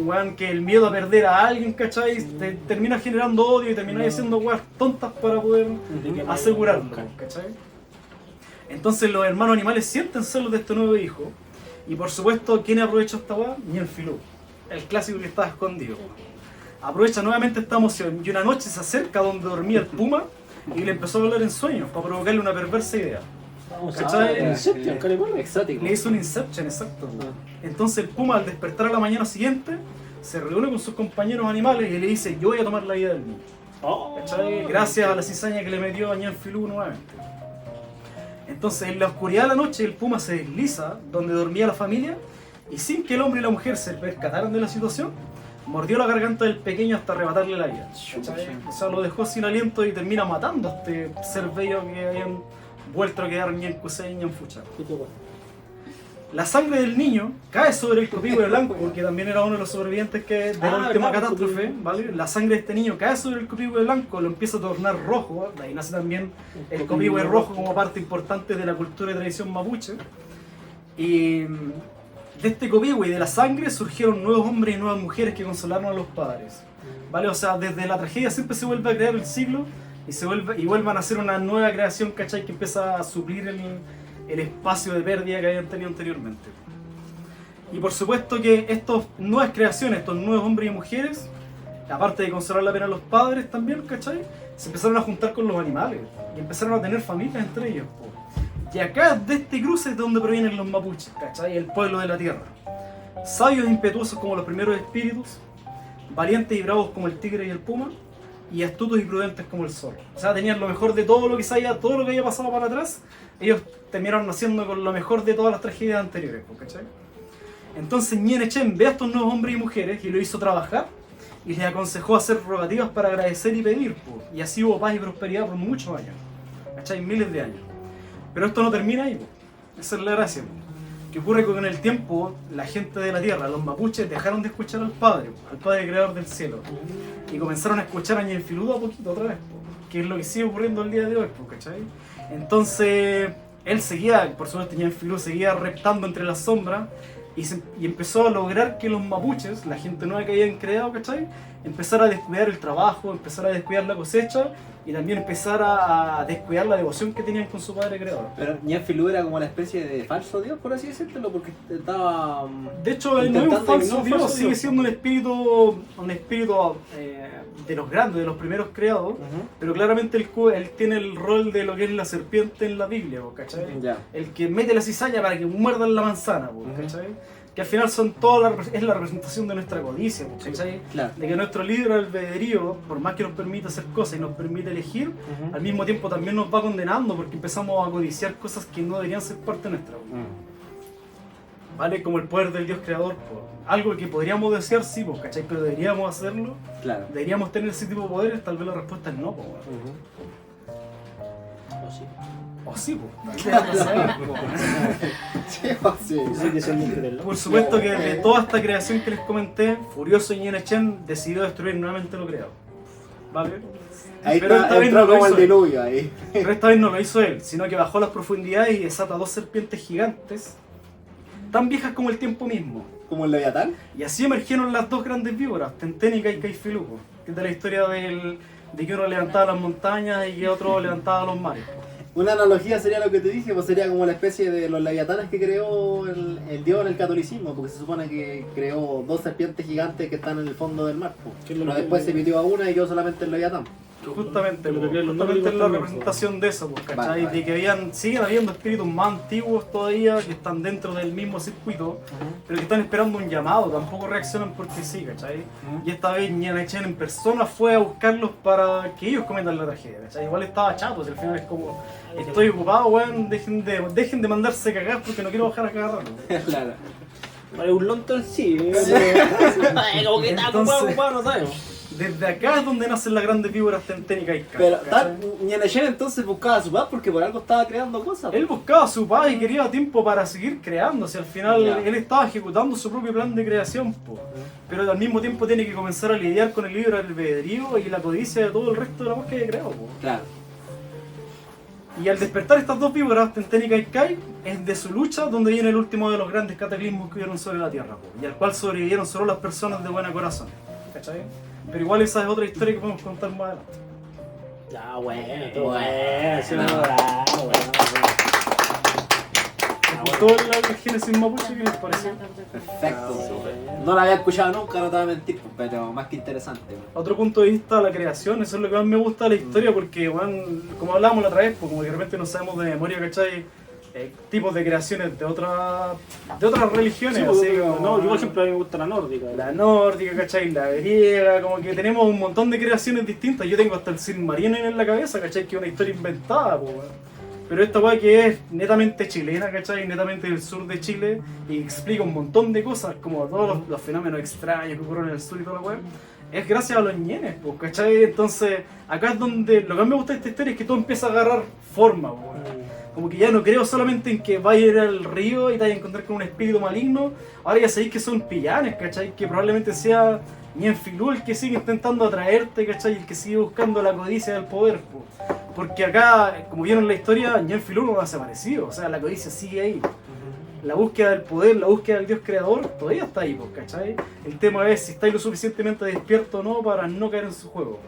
weón, que el miedo a perder a alguien, ¿cachai? Te termina generando odio y termina haciendo weas tontas para poder asegurarlo, ¿cachai? Entonces los hermanos animales sienten celos de este nuevo hijo, y por supuesto, ¿quién aprovecha esta wea? Ñenfilú, el clásico que estaba escondido. Aprovecha nuevamente esta emoción y una noche se acerca donde dormía el puma y le empezó a hablar en sueños para provocarle una perversa idea. ¿Cachai? Exótico. Le hizo un Inception, exacto. Entonces el puma, al despertar a la mañana siguiente, se reúne con sus compañeros animales y le dice: yo voy a tomar la vida del niño. ¿Cachai? Gracias a la cizaña que le metió a Ñenfilú nuevamente. Entonces en la oscuridad de la noche el puma se desliza donde dormía la familia y sin que el hombre y la mujer se percataran de la situación, mordió la garganta del pequeño hasta arrebatarle la vida. ¿Cachai? O sea, lo dejó sin aliento y termina matando a este ser bello que habían vuelto a quedar Ñen Kusei y Ñen Fucha. La sangre del niño cae sobre el Copihue blanco, porque también era uno de los sobrevivientes de la última catástrofe, ¿vale? La sangre de este niño cae sobre el Copihue blanco, lo empieza a tornar rojo, de ahí nace también el Copihue rojo como parte importante de la cultura y tradición mapuche. Y de este Copihue y de la sangre surgieron nuevos hombres y nuevas mujeres que consolaron a los padres, ¿vale? O sea, desde la tragedia siempre se vuelve a crear el ciclo y vuelvan a hacer una nueva creación, ¿cachai? Que empieza a suplir el espacio de pérdida que habían tenido anteriormente. Y por supuesto que estas nuevas creaciones, estos nuevos hombres y mujeres, aparte de consolar la pena a los padres también, ¿cachai? Se empezaron a juntar con los animales y empezaron a tener familias entre ellos, po. Y acá de este cruce es de donde provienen los mapuches, ¿cachai? El pueblo de la tierra. Sabios e impetuosos como los primeros espíritus, valientes y bravos como el tigre y el puma, y astutos y prudentes como el zorro. O sea, tenían lo mejor de todo lo que sabía, todo lo que había pasado para atrás. Ellos terminaron naciendo con lo mejor de todas las tragedias anteriores, ¿cachai? Entonces Ñen Echen ve a estos nuevos hombres y mujeres y lo hizo trabajar y les aconsejó hacer rogativas para agradecer y pedir, po. Y así hubo paz y prosperidad por muchos años, ¿cachai? Miles de años. Pero esto no termina ahí, po. Esa es la gracia, po. Que ocurre que con el tiempo la gente de la tierra, los mapuches, dejaron de escuchar al padre creador del cielo, y comenzaron a escuchar a Ñen Filudo a poquito otra vez, po, que es lo que sigue ocurriendo el día de hoy, po, ¿cachai? Entonces él seguía, por supuesto Ñen Filudo seguía reptando entre las sombras y empezó a lograr que los mapuches, la gente nueva que habían creado, ¿cachai? Empezar a descuidar el trabajo, empezar a descuidar la cosecha y también empezar a descuidar la devoción que tenían con su padre creador. Pero Ñen Filudo era como una especie de falso dios, por así decirlo, porque estaba... De hecho, él no es un falso dios, sigue siendo un espíritu de los grandes, de los primeros creados, pero claramente él tiene el rol de lo que es la serpiente en la Biblia, ¿cachai? El que mete la cizaña para que muerdan la manzana, ¿cachai? Que al final son es la representación de nuestra codicia, ¿cachai? Claro. De que nuestro libre albedrío, por más que nos permita hacer cosas y nos permite elegir, al mismo tiempo también nos va condenando porque empezamos a codiciar cosas que no deberían ser parte nuestra. ¿Vale? Como el poder del Dios creador, algo que podríamos desear, sí, ¿cachai? Pero deberíamos hacerlo, claro. Deberíamos tener ese tipo de poderes, tal vez la respuesta es no, O sí. O sí, Por supuesto que de toda esta creación que les comenté, Furioso Ñen Echen decidió destruir nuevamente lo creado. ¿Vale? Ahí pero está, entró como el diluvio ahí. Pero esta vez no lo hizo él, sino que bajó a las profundidades y desata dos serpientes gigantes, tan viejas como el tiempo mismo. ¿Como el Leviatán? Y así emergieron las dos grandes víboras, Tenténica y Caifiluco, que es de la historia de que uno levantaba las montañas y que otro levantaba los mares. Una analogía sería lo que te dije, pues sería como la especie de los leviatanes que creó el dios en el catolicismo, porque se supone que creó dos serpientes gigantes que están en el fondo del mar, pues. Pero después se pitió a una y quedó solamente el leviatán. Justamente, justamente es la representación de eso, ¿cachai? De que siguen habiendo espíritus más antiguos todavía que están dentro del mismo circuito, pero que están esperando un llamado, tampoco reaccionan porque sí, ¿cachai? Y esta vez Ñen Echen en persona fue a buscarlos para que ellos cometan la tragedia, ¿cachai? Igual estaba chato, al final es como, estoy ocupado, weón, dejen de mandarse cagar porque no quiero bajar a cagar. Claro. Vale, un lonto sí, como que está ocupado, no sabemos. Desde acá es donde nacen las grandes víboras Tenténica y Kai. Pero Ñen Echen entonces buscaba su paz porque por algo estaba creando cosas. Él buscaba su paz y quería tiempo para seguir creando. Al final él estaba ejecutando su propio plan de creación, pero al mismo tiempo tiene que comenzar a lidiar con el libre albedrío y la codicia de todo el resto de la voz que haya creado. Claro. Y al despertar estas dos víboras, Tenténica y Kai, es de su lucha donde viene el último de los grandes cataclismos que hubieron sobre la Tierra, y al cual sobrevivieron solo las personas de buena corazón. ¿Cachai? Pero igual esa es otra historia que podemos contar más adelante. Ya, bueno, todo bueno. ¿Les gustó el Génesis Mapuche? ¿Qué les pareció? Perfecto. No la había escuchado nunca, no te voy a mentir, pero más que interesante. Otro punto de vista, la creación, eso es lo que más me gusta de la historia, porque, bueno, como hablábamos la otra vez, como que de repente no sabemos de memoria, ¿cachai? Tipos de creaciones de otras religiones, Sí, así como, no, yo por ejemplo a mí me gusta la nórdica. la nórdica, ¿cachai? La griega, como que tenemos un montón de creaciones distintas. Yo tengo hasta el Silmarillion en la cabeza, ¿cachai? Que es una historia inventada, Pero esta weá que es netamente chilena, ¿cachai? Netamente del sur de Chile y explica un montón de cosas, como todos los fenómenos extraños que ocurren en el sur y toda la weá, es gracias a los ñenes, pues, ¿cachai? Entonces, acá es donde lo que más me gusta de esta historia es que todo empieza a agarrar forma, pues, weón. Como que ya no creo solamente en que vaya a ir al río y te vaya a encontrar con un espíritu maligno, ahora ya sabéis que son pillanes, ¿cachai? Que probablemente sea Ñenfilú el que sigue intentando atraerte, ¿cachai? El que sigue buscando la codicia del poder, pues. Porque acá, como vieron en la historia, Ñenfilú no ha desaparecido, o sea, la codicia sigue ahí. La búsqueda del poder, la búsqueda del dios creador, todavía está ahí, pues, ¿cachai? El tema es si estáis lo suficientemente despierto o no para no caer en su juego.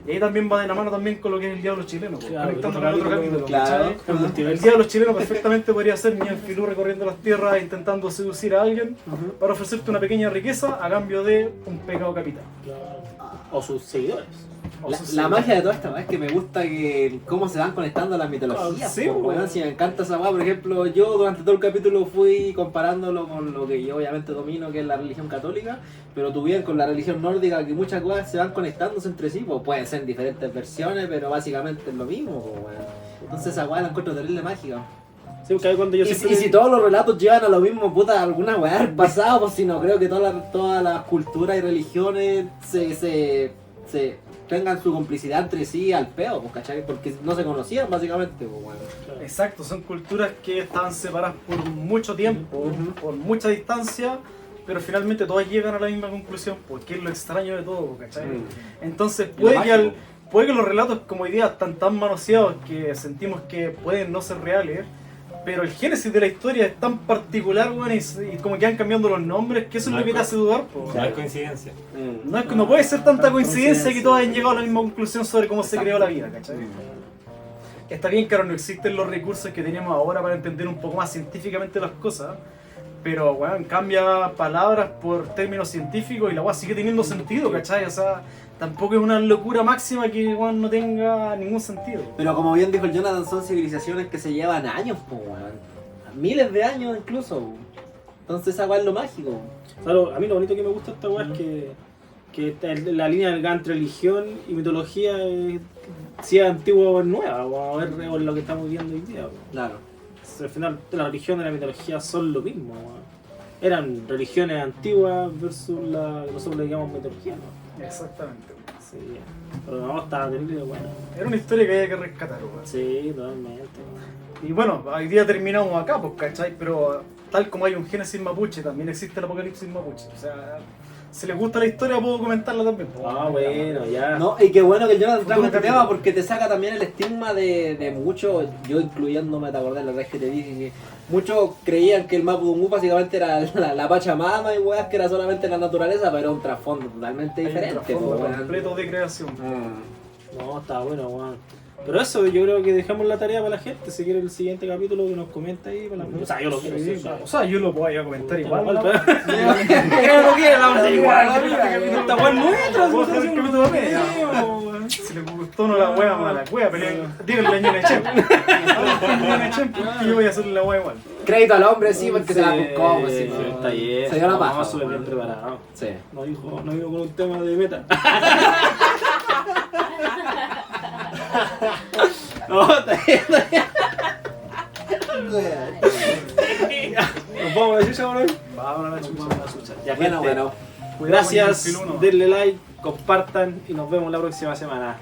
Y ahí también va de la mano también con lo que es el diablo chileno, pues, Claro, conectando con el otro capítulo, claro. ¿cachai? El diablo chileno perfectamente podría ser Ñenfilú recorriendo las tierras intentando seducir a alguien para ofrecerte una pequeña riqueza a cambio de un pecado capital. O sus seguidores. La magia de toda esta weá es que me gusta que cómo se van conectando las mitologías. Sí, po, weón. Si me encanta esa weá, por ejemplo, yo durante todo el capítulo fui comparándolo con lo que yo obviamente domino, que es la religión católica, pero tú bien con la religión nórdica, que muchas cosas se van conectándose entre sí, pues pueden ser diferentes versiones, pero básicamente es lo mismo, po, weón. Entonces esa weá la encuentro terrible mágica. Sí, porque ahí cuando yo Y siempre... si todos los relatos llevan a lo mismo, puta, alguna weá del pasado, pues si no creo que todas las culturas y religiones se tengan su complicidad entre sí al peo, pues, ¿cachai? Porque no se conocían básicamente, pues, bueno. Exacto, son culturas que estaban separadas por mucho tiempo, por mucha distancia, pero finalmente todas llegan a la misma conclusión, porque es lo extraño de todo, ¿cachai? Entonces puede que los relatos como hoy día están tan manoseados que sentimos que pueden no ser reales, pero el génesis de la historia es tan particular, bueno, y como que van cambiando los nombres, que eso es lo que te hace dudar, po. No es coincidencia. No puede ser tanta coincidencia que todos hayan llegado a la misma conclusión sobre cómo se creó la vida, ¿cachai? Está bien que ahora no existen los recursos que tenemos ahora para entender un poco más científicamente las cosas, pero weón, cambia palabras por términos científicos y la weá sigue teniendo sentido, ¿cachai? O sea, tampoco es una locura máxima que weón, no tenga ningún sentido. Pero como bien dijo el Jonathan, son civilizaciones que se llevan años, pues, weón. Miles de años incluso, weón. Entonces esa weá es lo mágico. Claro, a mí lo bonito que me gusta de esta weá es que la línea delgada entre religión y mitología si es antigua o es nueva, o a ver lo que estamos viendo hoy día. Claro. Al final la religión y la mitología son lo mismo. Eran religiones antiguas versus la que nosotros le llamamos mitología, ¿no? Exactamente. Sí, pero no, estaba terrible, bueno. Era una historia que había que rescatar, weón. Sí, totalmente. Y bueno, hoy día terminamos acá, pues, ¿cachai? Pero tal como hay un Génesis mapuche, también existe el apocalipsis mapuche. O sea, si les gusta la historia, puedo comentarla también. Pues, Ah, bueno, ya. No, y qué bueno que el Jonathan trajo Futuro este capítulo. tema porque te saca también el estigma de muchos, yo incluyéndome, te acordás la vez que te dije que muchos creían que el Mapudungun básicamente era la Pachamama y weas, que era solamente la naturaleza, pero era un trasfondo totalmente hay un diferente. trasfondo pues, weón. completo de creación. No, está bueno, weón. Pero eso, yo creo que dejamos la tarea para la gente. Si quiere el siguiente capítulo que nos comenta ahí. Para la... O sea, yo lo quiero. Sí, o sea, yo lo puedo ir a comentar igual. Igual, ¿no? pero... Yo no quiero, la verdad, igual. Esta Esta weá es nuestra. Vamos a hacer el capítulo de media. Si le gustó no la wea, mala wea, pero díganle a Ñene Chen. Ñene Chen, porque yo voy a hacerle la wea igual. Crédito al hombre, sí, porque se la buscó, pues, sí, sí, no. está bien. Se dio la paja. No, súper bien preparado. Sí. No dijo con un tema de meta. No, está bien, está bien. Nos vamos a decir ya, bro. Vámonos a la chucha. Ya, Bueno, gente, bueno. Cuidado con gracias, el piluno. denle like, compartan y nos vemos la próxima semana.